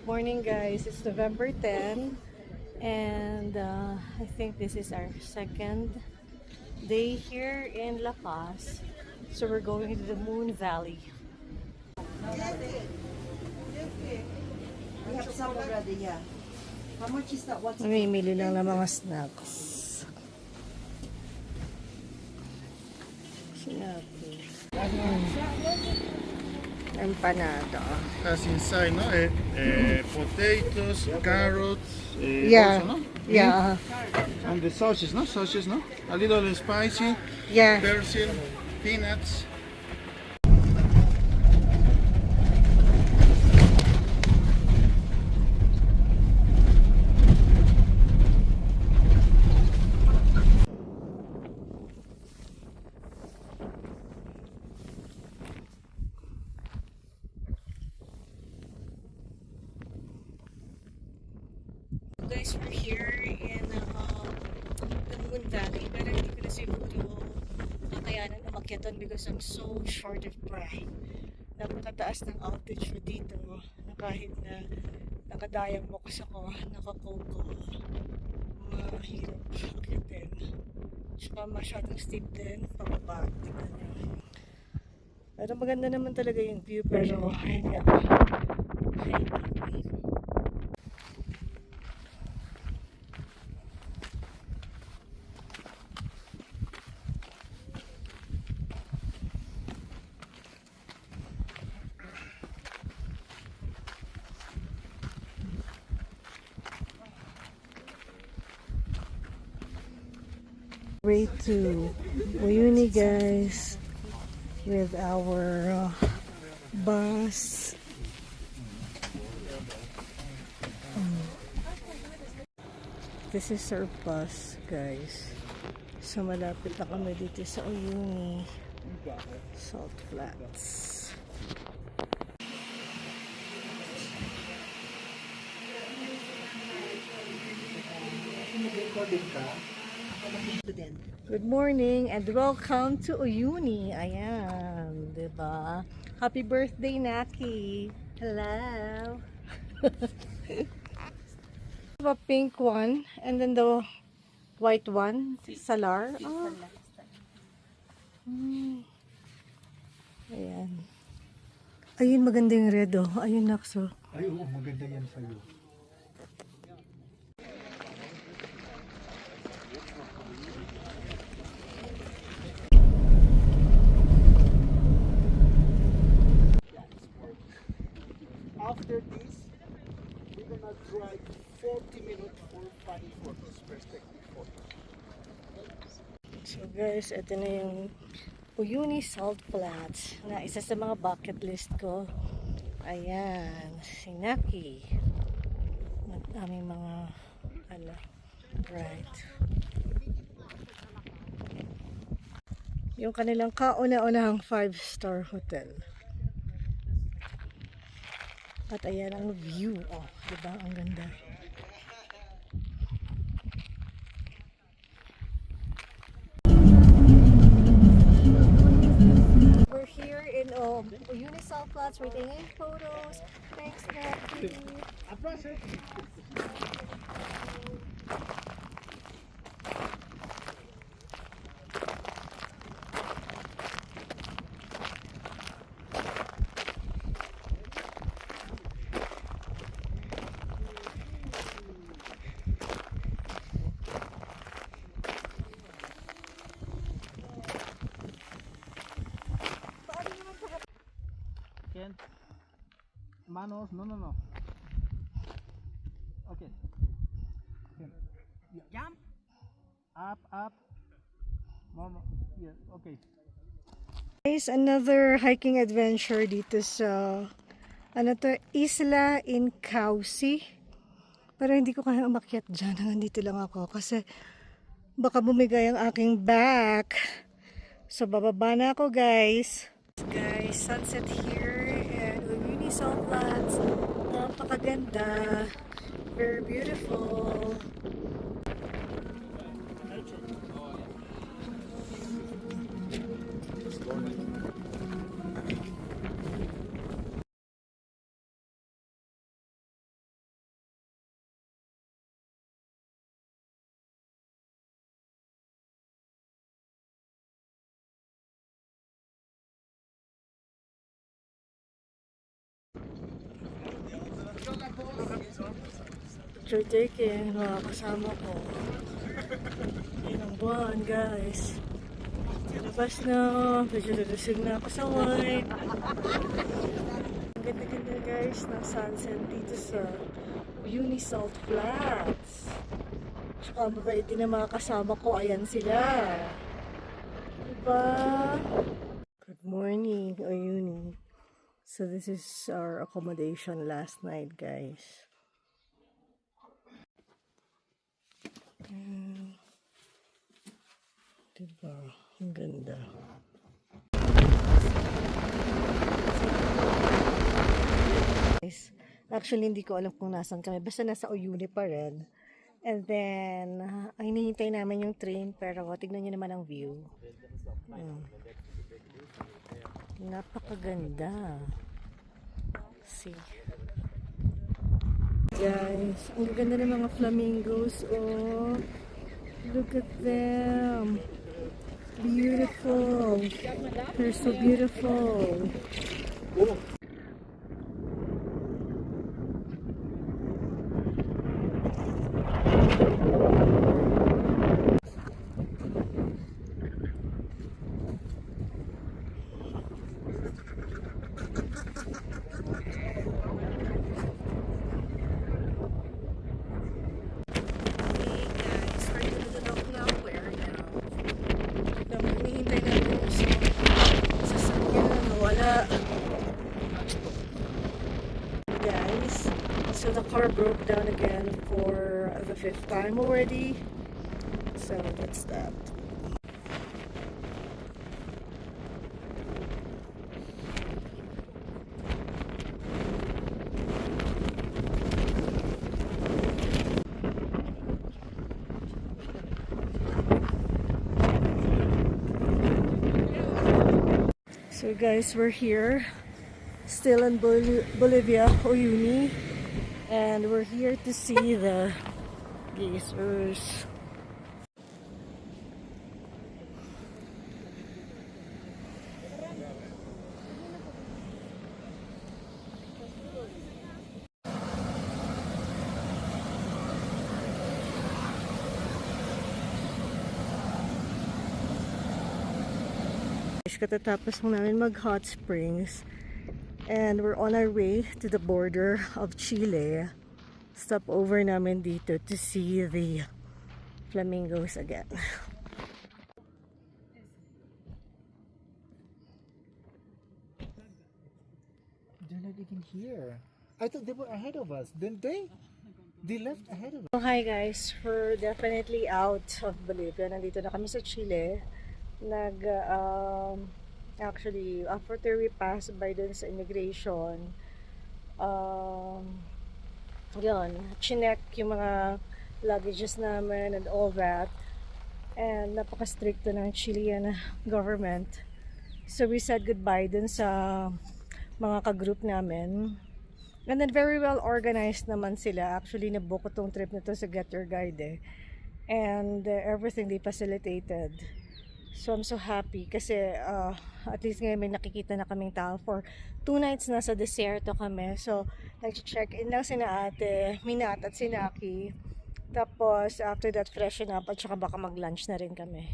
Morning guys, it's November 10 and I think this is our second day here in La Paz. So we're going to the Moon Valley. We have some already, yeah. How much is that? What's Mamimili lang ng mga snacks. Snacky. Empanada. Has inside, no? Potatoes, carrots, Yeah. also, no? Yeah. And the sausages, no? Sausages, no? A little spicy, Yeah. basil, peanuts. Guys, we're here in the Moon Valley, pero hindi ko na siguro kakayanan umakyat doon because I'm so short of breath. Napakataas ng altitude dito na kahit na nakadayang box ako, nakakoko, mahirap akyatin. Tsaka masyadong steep din, pababa. Tignan nyo. Pero maganda naman talaga yung view, pero hindi ako hiking. Way to Uyuni guys with our bus. This is our bus guys. So malapit na kami dito sa Uyuni Salt Flats. Good morning and welcome to Uyuni. Ayan, diba? Happy birthday, Naki. Hello. A pink one and then the white one, Salar. Oh. Ayan. Ayun, maganda yung red oh. Ayun, Nakso. Ay, oo, maganda yan sa'yo. After this, we're gonna drive 40 minutes for funny photos, perspective photos. So guys, ito na yung Uyuni Salt Flats na isa sa mga bucket list ko. Ayan, si Naki. At aming mga right. Yung kanilang kauna-unahang 5-star hotel. At ayan ang view. Oh, diba? Ang ganda. We're here in Uyuni Salt Flats. We're taking photos. Thanks, Naki. Manos, no. Okay. Jump. Up. More. Yeah, okay. Guys, another hiking adventure dito sa Isla in Cauci. Pero hindi ko kaya umakyat dyan. Nandito lang ako kasi baka bumigay ang aking back. So bababa na ako guys. Guys, sunset here and Uyuni Salt Flats. Napakaganda. Very beautiful. picture taking, mga kasama ko. Ilang buwan, guys. Labas na, medyo nalasing na ako sa wine. Ang ganda-ganda guys ng sunset dito sa Unisalt Flats. Tsaka mabait din ang mga kasama ko, ayan sila. Diba? Good morning, Uyuni. So this is our accommodation last night, guys. Diba? Ang ganda. Guys, actually hindi ko alam kung nasan kami. Basta nasa Uyuni pa rin. And then, ay hinihintay namin yung train. Pero tignan nyo naman ang view. Napakaganda. See. Guys, ang ganda ng mga flamingos. Oh, look at them. Beautiful. They're so beautiful. Guys, so the car broke down again for the 5th time already. So that's that. So guys, we're here still in Bolivia, Uyuni, and we're here to see the geysers. Katatapos mo namin mag hot springs. And we're on our way to the border of Chile. Stop over namin dito to see the flamingos again. They're not even here. I thought they were ahead of us, didn't they? They left ahead of us. So hi guys, we're definitely out of Bolivia. Nandito na kami sa Chile. Actually, after we passed by dun sa immigration, yun, chinek yung mga luggages namin and all that. And napaka-stricto ng Chilean government. So we said goodbye dun sa mga ka-group namin. And then very well organized naman sila. Actually, nabook ko tong trip na to sa Get Your Guide eh. And everything they facilitated. So I'm so happy kasi at least ngayon may nakikita na kaming tao. For 2 nights nasa desierto kami. So nag-check-in lang sina ate, Minat at si Naki. Tapos after that freshen up at saka baka mag-lunch na rin kami.